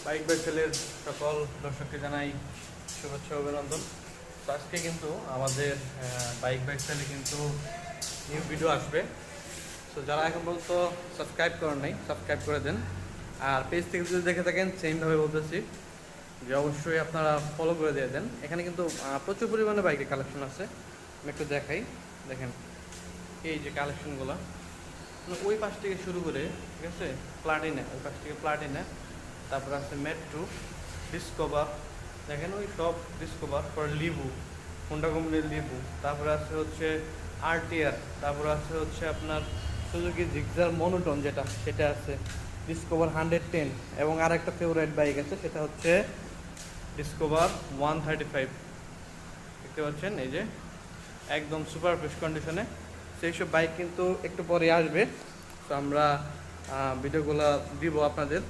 Bike বাইসেলের সকল দর্শককে জানাই শুভেচ্ছা অভিনন্দন। তো আজকে কিন্তু আমাদের বাইক বাইসেলে কিন্তু নিউ ভিডিও আসবে। তো যারা এখন পর্যন্ত সাবস্ক্রাইব করেন নাই সাবস্ক্রাইব করে দেন, আর পেজ থেকে যদি দেখে থাকেন সেমভাবে বলতেছি যে অবশ্যই আপনারা ফলো করে দিয়ে দেন। এখানে কিন্তু প্রচুর পরিমাণে বাইকের কালেকশন আছে, আমি একটু দেখাই। দেখেন এই যে কালেকশনগুলো, ওই পাশ থেকে শুরু করে, ঠিক আছে, প্লাটিনা, ওই পাশ থেকে প্লাটিনা, তারপর আছে মেট্রো, ডিসকভার, দেখেন ওই সব ডিসকভার, পর লিবু, হোন্ডা কোম্পানির লিবু, তারপরে আছে হচ্ছে আরটিআর, তারপর আছে হচ্ছে আপনার সুজুকি জিক্সার মনোটন যেটা, সেটা আছে, ডিসকভার 110, এবং আর একটা ফেভারিট বাইক আছে সেটা হচ্ছে ডিসকভার 135। দেখতে পাচ্ছেন এই যে একদম সুপার ফ্রেশ কন্ডিশনে। সেই সব বাইক কিন্তু একটু পরে আসবে, তো আমরা ভিডিওগুলো দিব আপনাদের।